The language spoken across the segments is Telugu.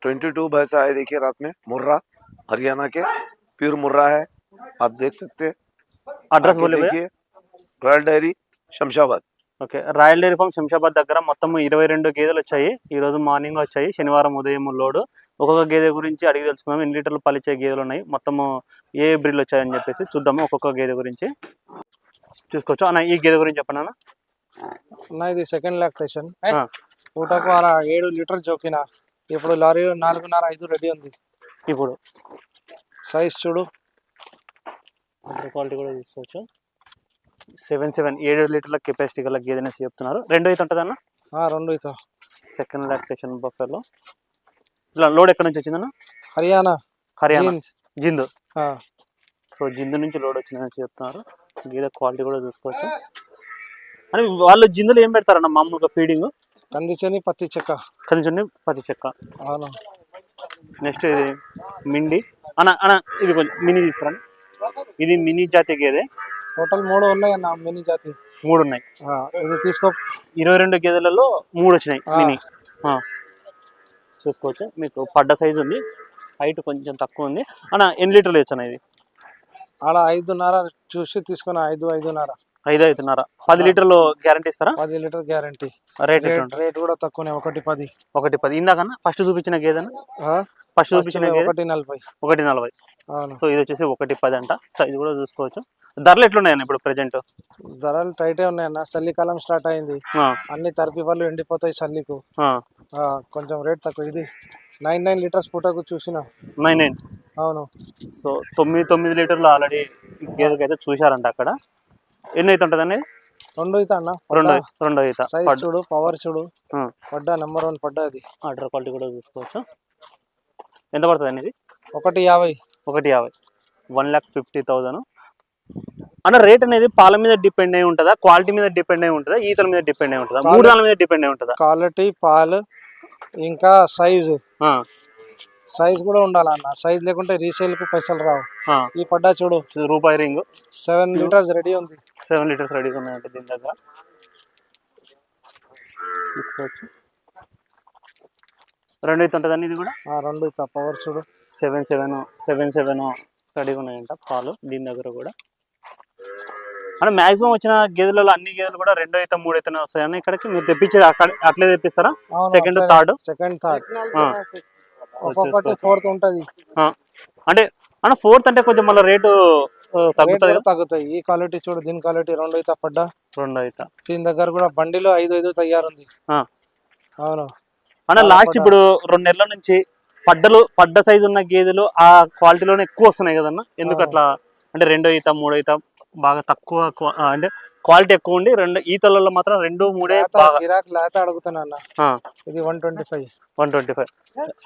22 भैंसा है, देखिए रात में। मुर्रा हरियाणा के प्योर मुर्रा है, आप देख सकते हैं। అడ్రస్ आगे बोले भैया. देखिए Royal Dairy Shamshabad. Okay, Royal Dairy farm Shamshabad దగ్గర మొత్తం 22 గేదెలు వచ్చాయి. ఈ రోజు మార్నింగ్ వచ్చాయి, శనివారం ఉదయం లోడు. ఒక్కొక్క గేదె గురించి అడిగి తెలుసుకుందాం. ఎన్ని లీటర్లు పాలిచ్చే గేదెలు ఉన్నాయి, మొత్తము ఏ బ్రీడ్లు వచ్చాయని చెప్పేసి చూద్దాము. ఒక్కొక్క గేదె గురించి చూసుకోవచ్చు అన్న. ఈ గేదె గురించి చెప్పండి అన్న. అన్న ఇది సెకండ్ లాక్టేషన్. పూటకు అలా 7 లీటర్ జోకిన. ఇప్పుడు లారీ 4.5 రెడీ ఉంది. ఇప్పుడు సైజ్ చూడు, క్వాలిటీ కూడా తీసుకోవచ్చు. 7 లీటర్ల కెపాసిటీ గల గేదెని చెప్తున్నారు. రెండో అయితే ఉంటుంది అన్న. రెండు అయితే సెకండ్ లాక్టేషన్ బఫెలో. ఇలా లోడ్ ఎక్కడి నుంచి వచ్చిందన్న? హర్యానా జింద్. సో జింద్ నుంచి లోడ్ వచ్చిందని చెప్తున్నారు. గేదె క్వాలిటీ కూడా చూసుకోవచ్చు. అని వాళ్ళు జిందులు ఏం పెడతారన్న మామూలుగా ఫీడింగ్? కందిచని పత్తి చెక్క. కందిచని పత్తి చెక్క. నెక్స్ట్ ఇది మిండి అన్న. అన్న ఇది కొంచెం మినీ తీసుకురండి. ఇది మినీ జాతి గేదె. టోటల్ 3 ఉన్నాయి అన్న, మినీ జాతి 3 ఉన్నాయి. ఇది తీసుకో. 22 గేదెలలో 3 వచ్చినాయి మినీ. చూసుకోవచ్చు. మీకు పడ్డ సైజు ఉంది, హైట్ కొంచెం తక్కువ ఉంది అన్న. ఎన్ని లీటర్లు వచ్చాను ఇది? అలా 5.5 చూసి తీసుకున్నా. 5.5. 5.5. 10 లీటర్లు గ్యారంటీ ఇస్తారా? 10 లీటర్ గ్యారంటీ. రేట్ కూడా తక్కువనే, 1.10. ఇందాకన్నా ఫస్ట్ చూపించిన గేదెను, ఫస్ట్ చూపించిన గేదె 1.40. సో ఇది వచ్చేసి 1.10 అంట. సైజ్ కూడా చూసుకోవచ్చు. ధరలు ఎట్లున్నాయన్న ఇప్పుడు ప్రెజెంట్? ధరలు టైటే ఉన్నాయన్న. చలికాలం స్టార్ట్ అయింది, అన్ని తరిపి వాళ్ళు ఎండిపోతాయి చల్లికు. కొంచెం రేట్ తక్కువ. ఇది 9 లీటర్స్ పూటకు చూసిన. 9. అవును. సో 9 లీటర్లు ఆల్రెడీ గేదెకైతే చూశారంట అక్కడ. ఎన్ని అయితే ఉంటుంది అనేది? 2 అయితే అన్న. 2 అయితే. సైజ్ చూడు, పవర్ చూడు, పడ్డా నెంబర్ 1 పడ్డా. అది ఆర్డర్ క్వాలిటీ కూడా చూసుకోవచ్చు. ఎంత పడుతుంది అనేది? 1.50. 1,50,000 అన్న. రేట్ అనేది పాల మీద డిపెండ్ అయి ఉంటుందా, క్వాలిటీ మీద డిపెండ్ అయి ఉంటుందా, ఈతల మీద డిపెండ్ అయి ఉంటుందా, 3 దాని మీద డిపెండ్ అయి ఉంటుందా? క్వాలిటీ, పాలు, ఇంకా సైజు. సైజ్ కూడా ఉండాలన్న. సైజ్ లేకుంటే రీసేల్ కు పైసలు రావు. ఈ పడ్డా చూడు, రూపాయి రింగ్. 7 లీటర్స్ రెడీ ఉంది. 7 లీటర్స్ రెడీగా ఉన్నాయంటే దీని దగ్గర తీసుకోవచ్చు. 2 అయితే ఉంటుందండి ఇది కూడా. 2 అయితే. పవర్ చూడు, 7 రెడీగా ఉన్నాయంట పాలు దీని దగ్గర కూడా. అంటే మాక్సిమం వచ్చిన గేదెలలో అన్ని గేదెలు కూడా 2 అయితే 3 అయితేనే వస్తాయని ఇక్కడికి మీరు తెప్పించేది అట్లే తెప్పిస్తారా? సెకండ్ థర్డ్ ఒక్కొక్కటి 4th ఉంటది. అంటే అన్న 4th అంటే కొంచెం మళ్ళీ రేటు తగ్గుతాయి. ఈ క్వాలిటీ చూడు, దీని క్వాలిటీ 2 అయితే పడ్డా. 2 అయితే. దీని దగ్గర కూడా బండిలో 5 తయారుంది. అవును అన్న. లాస్ట్ ఇప్పుడు 2 నెలల నుంచి పడ్డ సైజు ఉన్న గేదెలు ఆ క్వాలిటీలోనే ఎక్కువ వస్తున్నాయి కదన్న. ఎందుకు అట్లా? అంటే 2 ఈత 3 ఈత బాగా తక్కువ, అంటే క్వాలిటీ ఎక్కువ ఉండి 2 ఈతలలో మాత్రం 2, 3 అడుగుతున్నా అన్న. ఇది 125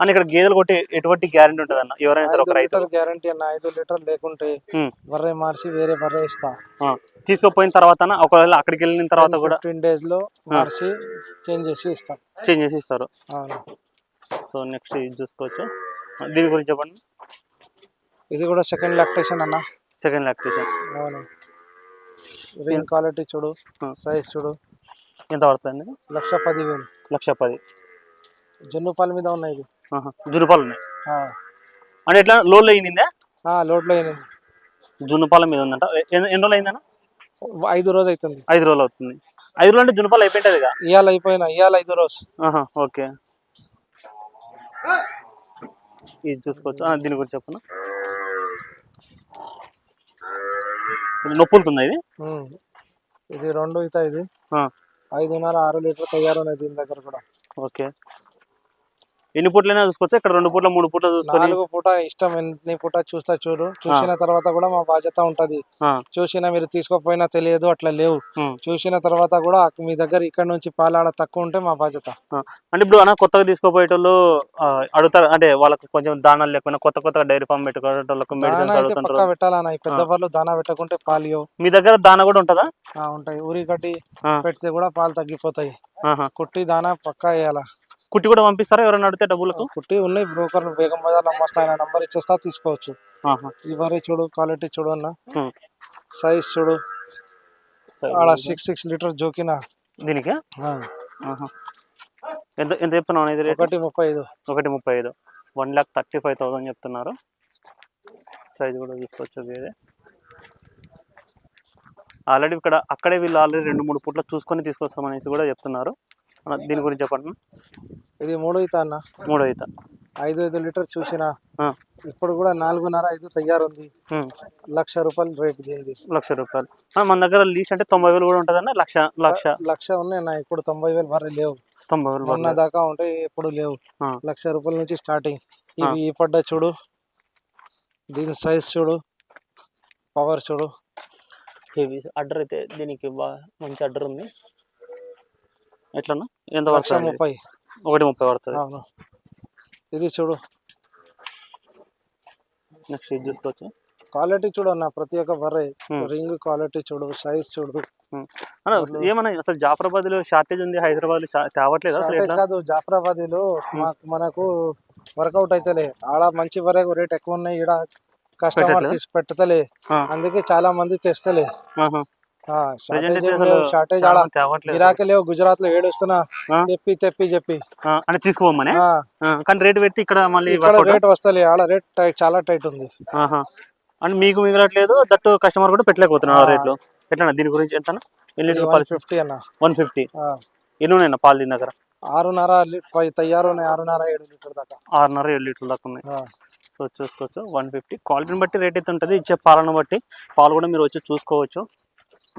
అని. ఇక్కడ గేదెలు కొట్టి ఎటువంటి గ్యారంటీ ఉంటుంది అన్న? ఎవరైనా సరే ఒక రైతు గ్యారంటీ అన్న. 5 లీటర్ లేకుంటే బర్రె మార్చి వేరే బర్రె ఇస్తా. తీసుకుపోయిన తర్వాత ఒకవేళ అక్కడికి వెళ్ళిన తర్వాత కూడా 15 days లో మార్చి చేంజ్ చేసి ఇస్తారు. సో నెక్స్ట్ ఇది చూసుకోవచ్చు. దీని గురించి చెప్పండి. ఇది కూడా సెకండ్ లాక్టేషన్ అన్న. Second lactation. అవును. రింగ్ క్వాలిటీ చూడు, సైజ్ చూడు. ఎంత పడుతుంది? 1,10,000. 1,10,000. జున్ను పాల మీద ఉన్నాయి. ఇది జున్ను పాలు ఉన్నాయి అంటే ఎట్లా? లోడ్లో అయినిందా? లోడ్లో అయినది. జున్ను పాల మీద ఉందంట. ఎన్ని రోజులు అయిందన్న? 5 రోజులు అవుతుంది. 5 రోజులు అవుతుంది. 5 రోజులు అంటే జున్ను పాలు అయిపోయింది. ఇవాళ 5 రోజు. ఓకే. ఇది చూసుకోవచ్చు. దీని గురించి చెప్పను. నొప్పులుతుందా ఇది? ఇది 2 అయితే. ఇది 5.5, 6 లీటర్ తయారు ఉన్నాయి దీని దగ్గర కూడా. ఓకే. ఎన్ని పూట్లైనా చూసుకోవచ్చు ఇక్కడ? 2 పూట్ల 3 పూట్ల చూసుకొని 4 పూట ఇష్టం. ఎన్ని పూట చూడు. చూసిన తర్వాత కూడా మా బాధ్యత ఉంటది. చూసినా మీరు తీసుకోపోయినా తెలియదు, అట్లా లేవు. చూసిన తర్వాత కూడా మీ దగ్గర ఇక్కడ నుంచి పాలాడ తక్కువ ఉంటే మా బాధ్యత. అంటే ఇప్పుడు అన్న కొత్తగా తీసుకోపోయేటోళ్ళు అడుగుతారు, అంటే వాళ్ళకి కొంచెం దానాలు లేకపోయినా కొత్తగా డైరీ ఫామ్ పెట్టుకోవడానికి పెట్టాలన్నా. పెద్దవాళ్ళు దానా పెట్టకుంటే పాలు. మీ దగ్గర దానా కూడా ఉంటుందా? ఉంటాయి. ఊరి కట్టి పెడితే కూడా పాలు తగ్గిపోతాయి. కుట్టి దానా పక్కా వేయాలా. కుట్టి కూడా పంపిస్తారా ఎవరైనా అడిగితే డబ్బులకు? కుట్టి ఉన్నాయి. బ్రోకర్లు బేగం బజార్ నమ్మస్తా, ఆయన నంబర్ ఇచ్చేస్తా, తీసుకోవచ్చు. ఈ బర్రె చూడు, క్వాలిటీ చూడు అన్న. సైజ్ చూడు. 6 లీటర్ జోకినా దీనికి. ఎంత ఎంత చెప్తున్నావు ఇది రేట్? 1,35. 1,35. 1,35,000 చెప్తున్నారు. సైజ్ కూడా తీసుకోవచ్చు గేదె. ఆల్రెడీ అక్కడే వీళ్ళు ఆల్రెడీ 2-3 పూట్ల చూసుకొని తీసుకొస్తామనేసి కూడా చెప్తున్నారు. దీని గురించి చెప్పండి. ఇది 3 ఈత అన్న. 3 ఈత. 5 లీటర్ చూసిన ఇప్పుడు కూడా 4.5 తయారుంది. 1,00,000 రూపాయలు రేట్ దీనిది. 1,00,000 రూపాయలు. మన దగ్గర లీస్ట్ అంటే 90,000 కూడా ఉంటుందన్న. లక్ష ఉన్నాయి ఇప్పుడు. 90,000 వరకు లేవు. 90,000 మొన్న దాకా ఉంటాయి, ఎప్పుడు లేవు. 1,00,000 రూపాయల నుంచి స్టార్టింగ్. ఇవి ఈ పడ్డ చూడు, దీని సైజ్ చూడు, పవర్ చూడు. హెవీ అడ్డర్ అయితే దీనికి మంచి అడ్డర్ ఉంది. ఎట్లన్నా ఎంత 1,30,000. 1,30,000 పడుతుంది. ఇది చూడు. నెక్స్ట్ ఇది చూసుకోవచ్చు. క్వాలిటీ చూడు అన్న, ప్రతి ఒక్క బర్రె రింగ్ క్వాలిటీ చూడు, సైజ్ చూడు. ఏమన్నా అసలు జాఫరాబాద్ లో షార్టేజ్ ఉంది, హైదరాబాద్ లో తేవట్లేదు అసలు? కాదు, జాఫరాబాద్ లో మనకు వర్కౌట్ అయితేలే. ఆడ మంచి బర్రె రేట్ ఎక్కువ ఉన్నాయి, ఈడ కస్టమర్ తీసి పెట్టతలే, అందుకే చాలా మంది తెస్తలే. షార్టేజ్ గిరాకీ లేవు. గుజరాత్ లో ఏడుస్తున్నా తెప్పి అంటే తీసుకోమని, కానీ రేట్ పెడితే ఇక్కడ మళ్ళీ రేట్ వస్తలే. ఆడ రేట్ చాలా టైట్ ఉంది. అంటే మీకు మిగలట్లేదు, దట్టు కస్టమర్ కూడా పెట్టలేకపోతున్నారు రేట్లు. ఎట్లా దీని గురించి ఎంత? 150 అన్న. 150. ఎన్ని ఉన్నాయన్న పాలు దీని దగ్గర? 6.5 తయారు ఉన్నాయి. 6.5-7 లీటర్ దాకా. 6.5-7 లీటర్ల దాకా ఉన్నాయి. సో చూసుకోవచ్చు. 150 క్వాలిటీని బట్టి రేట్ అయితే ఉంటుంది, ఇచ్చే పాలను బట్టి. పాలు కూడా మీరు వచ్చి చూసుకోవచ్చు.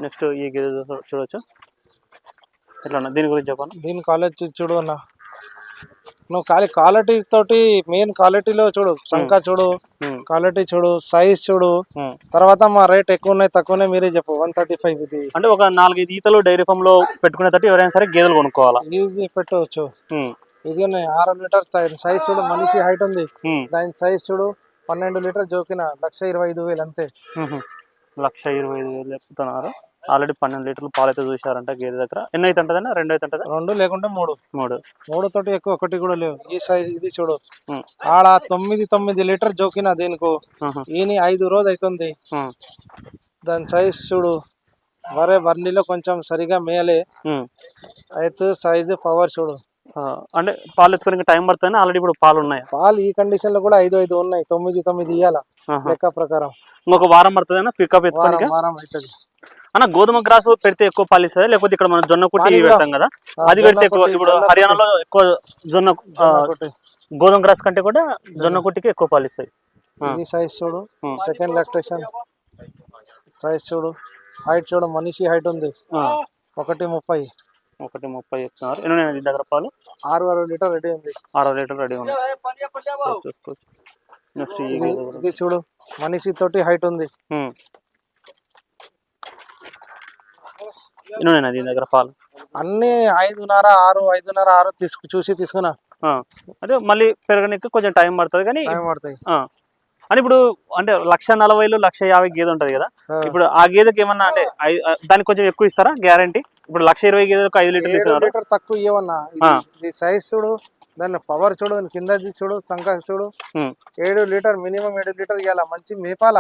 నెక్స్ట్ ఈ గేదె చూడవచ్చు. ఎట్లా దీని గురించి చెప్పండి. దీని క్వాలిటీ చూడు అన్న. నువ్వు క్వాలిటీ తోటి, మెయిన్ క్వాలిటీలో చూడు, సంఖ చూడు, క్వాలిటీ చూడు, సైజ్ చూడు. తర్వాత మా రేట్ ఎక్కువ ఉన్నాయి తక్కువనే మీరే చెప్పు. 135 ఇది. అంటే ఒక 4-5 ఈతలు డైరీ ఫామ్ లో పెట్టుకునే తట్టి ఎవరైనా సరే గేదెలు కొనుక్కోవాలా? ఈజీ పెట్టవచ్చు. ఇది ఉన్నాయి 6 లీటర్ సైజ్ చూడు, మనిషి హైట్ ఉంది. దాని సైజ్ చూడు, 12 లీటర్ జోకిన 1,25,000 అంతే. 1,25,000 చెప్తున్నారు. ఆల్రెడీ 12 లీటర్లు పాలు అయితే చూసారంట గేదె దగ్గర. ఎన్ని అయితే ఉంటుందన్నా? 2 అయితే ఉంటుందా? 2 లేకుంటే 3. 3 తోటి ఎక్కువ ఒకటి కూడా లేవు. ఈ సైజ్ ఇది చూడు, ఆడ 9 లీటర్ జోకిన దీనికి. ఈయన 5 రోజు అవుతుంది. దాని సైజ్ చూడు, బర్నీలో కొంచెం సరిగా మేలే అయితే. సైజ్ పవర్ చూడు. అంటే పాలు ఎత్తుకోవడానికి టైం పడుతుంది. ఆల్రెడీ ఇప్పుడు పాలు ఉన్నాయి. పాలు ఈ కండిషన్ లో కూడా 5 ఉన్నాయి. 9 ఇయ్యాల లెక్క ప్రకారం. ఇంకొక వారం పడుతుంది పికప్ ఎత్తుకోవడానికి. వారం అవుతుంది అన్న. గోధుమ గ్రాస్ పెడితే ఎక్కువ పాలు ఇస్తుంది, లేకపోతే ఇక్కడ మనం జొన్న కుట్టి పెడతాం కదా, అది పెడితే ఎక్కువ? ఇప్పుడు హర్యానాలో ఎక్కువ గోధుమ గ్రాస్ కంటే కూడా జొన్న కుట్టికి ఎక్కువ పాలు ఇస్తాయి. ఇది సైజ్ చూడు, సెకండ్ లాక్టేషన్ సైజ్ చూడు, హైట్ చూడు, మనిషి హైట్ ఉంది. 1.30. 1.30 చెప్తున్నారు. ఎన్ని ఉన్నాయి దగ్గర పాలు? 6 లీటర్ రెడీ ఉంది. 6 లీటర్ రెడీ ఉంది. చూసుకోవచ్చు. నెక్స్ట్ ఇది చూడు, మనిషి తోటి హైట్ ఉంది. ఎన్ని ఉన్నాయి దీని దగ్గర పాలు? అన్ని 5.5, 6 చూసి తీసుకున్నా. అదే మళ్ళీ పెరగడానికి కొంచెం టైం పడుతుంది, కానీ పడుతుంది. అని ఇప్పుడు అంటే 140,000, 150 గేదె ఉంటది కదా, ఇప్పుడు ఆ గేదెకి ఏమన్నా అంటే దానికి కొంచెం ఎక్కువ ఇస్తారా గ్యారంటీ? ఇప్పుడు 120 గేదెలకు 5 లీటర్లు ఇస్తున్నారు. లీటర్ తక్కువ ఇవ్వన్నా. ఇది సైజ్ చూడు, దాని పవర్ చూడు, కిందది చూడు, సంఖ చూడు. 7 లీటర్ మినిమం 7 లీటర్ ఇవ్వాలా. మంచి మేపాల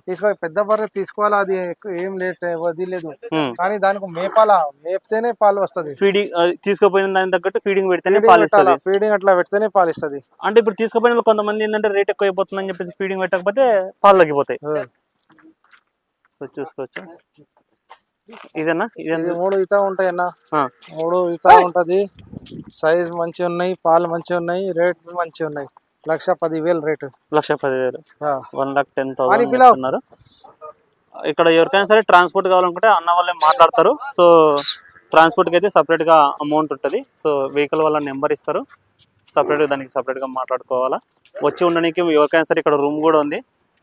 తీసుకో. పెద్ద బర్రె తీసుకోవాలా, అది ఏం లేట్ వదిలేదు, కానీ దానికి మేపాల. మేపితేనే పాలు వస్తుంది. ఫీడింగ్ తీసుకోపోయిన దాని తగ్గట్టు ఫీడింగ్ పెడితేనే పాలు ఇస్తుంది. ఫీడింగ్ అట్లా పెడితేనే పాలు ఇస్తుంది. అంటే ఇప్పుడు తీసుకోపోయిన కొంతమంది ఏంటంటే రేట్ ఎక్కువ అయిపోతుందని చెప్పేసి ఫీడింగ్ పెట్టకపోతే పాలు తగ్గిపోతాయి. చూసుకోవచ్చు. ఇదేనా? ఇది 3 ఈత ఉంటాయి అన్న. 3 ఈత ఉంటది. సైజ్ మంచిగా ఉన్నాయి, పాలు మంచిగా ఉన్నాయి, రేట్ మంచిగా ఉన్నాయి. 1,10,000 రేటు. 1,10,000. 1,10,000 ఇక్కడ ఎవరికైనా సరే ట్రాన్స్పోర్ట్ కావాలనుకుంటే అన్న వాళ్ళే మాట్లాడతారు. సో ట్రాన్స్పోర్ట్కి అయితే సపరేట్గా అమౌంట్ ఉంటుంది. సో వెహికల్ వాళ్ళ నెంబర్ ఇస్తారు, సపరేట్గా దానికి సపరేట్గా మాట్లాడుకోవాలా. వచ్చి ఉండడానికి ఎవరికైనా సరే ఇక్కడ రూమ్ కూడా ఉంది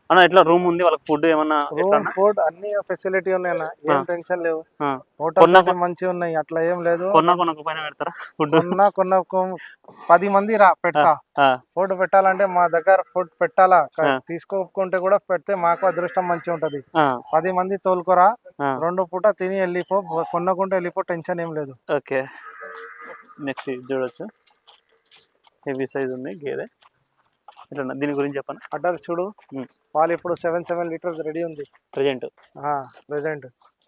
అన్న. ఇట్లా రూమ్ ఉంది, వాళ్ళకి ఫుడ్ ఏమన్నా? ఫుడ్ అన్ని ఫెసిలిటీ ఉన్నాయి అన్న, ఏం టెన్షన్ లేవు. హోటల్ మంచిగా ఉన్నాయి, అట్లా ఏం లేదు. కొనకపోయినా పెడతారా ఫుడ్? కొన్న 10 మంది రా పెడతా. ఫుడ్ పెట్టాలంటే మా దగ్గర ఫుడ్ పెట్టాలా, తీసుకోకుంటే కూడా పెడితే మాకు అదృష్టం మంచిగా ఉంటది. 10 మంది తోలుకోరా, 2 పూట తిని వెళ్ళిపో, కొనకుంటే వెళ్ళిపో, టెన్షన్ ఏం లేదు. ఓకే. నెక్స్ట్ చూడొచ్చు, హెవీ సైజ్ ఉంది గేదె. ఇట్లా దీని గురించి చెప్పండి. అడ్డర్ చూడు, పాలు ఇప్పుడు 7 లీటర్స్ రెడీ ఉంది. ప్రెజెంట్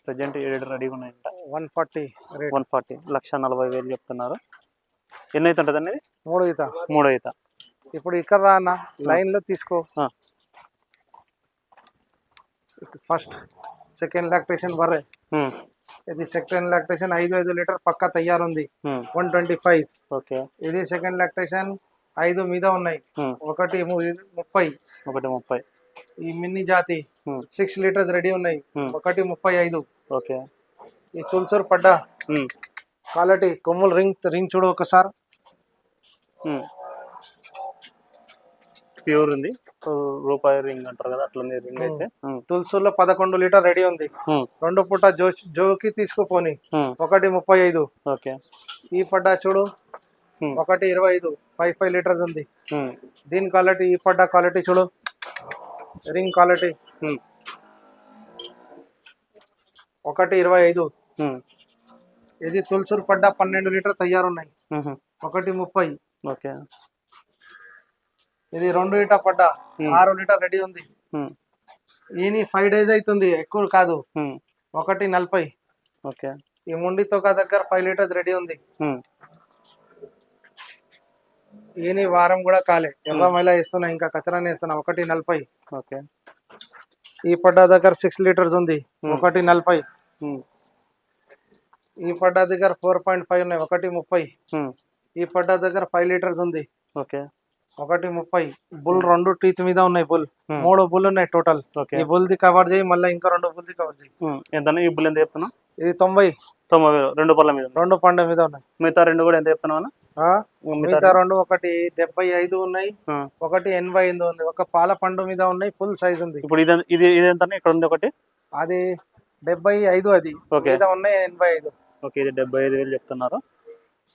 7 లీటర్ రెడీగా ఉన్నాయంట. 140 రేట్. 140. 1,40,000 చెప్తున్నారు. ఎన్ని అయితే ఉంటుంది అనేది? 3 ఈత. 3 ఈత. ఇప్పుడు ఇక్కడ రా అన్న, లైన్ లో తీసుకో. ఫస్ట్ సెకండ్ లాక్టేషన్ బర్రె. ఇది సెకండ్ లాక్టేషన్ 5 లీటర్ పక్కా తయారుంది, 125. ఓకే. ఇది సెకండ్ లాక్టేషన్ 5 మీద ఉన్నాయి, 1:30. ఈ మిన్ని జాతి 6 లీటర్స్ రెడీ ఉన్నాయి, 1:35. ఓకే. ఈ తులసూరు పడ్డ క్వాలిటీ కొమ్ములు రింగ్ చూడు ఒకసారి, ప్యూర్ ఉంది, రూపాయి రింగ్ అంటారు కదా అట్లా రింగ్ అయితే. తులసూరులో 11 లీటర్ రెడీ ఉంది, 2 పూట జోకి తీసుకుపోని, 1:35. ఓకే. ఈ పడ్డ చూడు 1:25, 5 లీటర్స్ ఉంది. దీని క్వాలిటీ, ఈ పడ్డ క్వాలిటీ చూడు, రింగ్ క్వాలిటీ 1:25. ఇది తులసూరు పడ్డ 12 లీటర్ తయారున్నాయి, 1:30. ఓకే. ఇది 2 ఈట పడ్డ 6 లీటర్ రెడీ ఉంది. ఈయన 5 డేస్ అవుతుంది, ఎక్కువ కాదు, 1:40. ఓకే. ఈ ముండితో దగ్గర 5 లీటర్స్ రెడీ ఉంది. ఈయన వారం కూడా కాలే, ఎర్ర మైలా వేస్తున్నా, ఇంకా కచరాన్ని వేస్తున్నా, 1:40. ఓకే. ఈ పడ్డ దగ్గర 6 లీటర్స్ ఉంది, 1:40. ఈ పడ్డ దగ్గర 4.5 ఉన్నాయి, 1:30. ఈ పడ్డ దగ్గర 5 లీటర్స్ ఉంది, ఓకే. 1:30. బుల్ 2 టీత్ మీద ఉన్నాయి, బుల్ 3 బుల్ ఉన్నాయి టోటల్. ఈ బుల్ ది కవర్ చేయి, మళ్ళీ ఇంకా 2 బుల్ ది కవర్ చేయి. ఎంత ఈ బుల్ ఎంత చెప్తున్నా? ఇది 90. 90,000 2 పళ్ళ మీద, 2 పండు మీద ఉన్నాయి. మిగతా 2 కూడా ఎంత చెప్తున్నావు? మిగతా 2 1:75 ఉన్నాయి, 1:85 ఉంది. ఒక పాల పండు మీద ఉన్నాయి, ఫుల్ సైజ్ ఉంది. ఇప్పుడు ఇది ఎంత ఇక్కడ ఉంది? ఒకటి అది 75, అది ఉన్నాయి 85. ఓకే. ఇది 75,000 చెప్తున్నారు.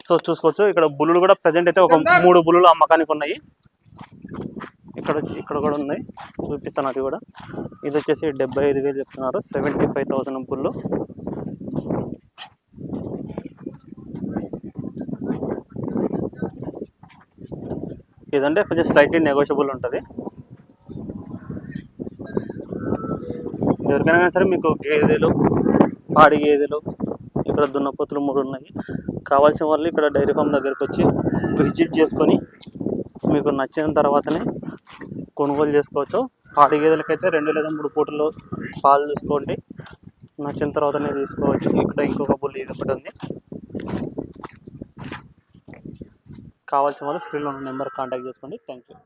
సో చూసుకోవచ్చు, ఇక్కడ బుల్లులు కూడా ప్రజెంట్ అయితే ఒక 3 బుల్లులు అమ్మకానికి ఉన్నాయి. ఇక్కడ కూడా ఉన్నాయి, చూపిస్తాను అవి కూడా. ఇది వచ్చేసి 75,000 చెప్తున్నారు, 75,000 బుల్లు. ఇదంటే కొంచెం స్లైట్లీ నెగోషియబుల్ ఉంటుంది. ఎవరికైనా సరే మీకు గేదెలు, పాడి గేదెలు, ఇక్కడ దున్నపోతులు 3 ఉన్నాయి, కావాల్సిన వాళ్ళు ఇక్కడ డైరీ ఫామ్ దగ్గరికి వచ్చి విజిట్ చేసుకొని మీకు నచ్చిన తర్వాతనే కొనుగోలు చేసుకోవచ్చు. పాడి గేదెలకైతే 2 లేదా 3 పూటలు పాలు చూసుకోండి, నచ్చిన తర్వాతనే తీసుకోవచ్చు. ఇక్కడ ఇంకొక బుల్లి ఇది ఒకటి ఉంది. కావాల్సిన వాళ్ళు స్క్రీన్లో ఉన్న నెంబర్ కాంటాక్ట్ చేసుకోండి. Thank you.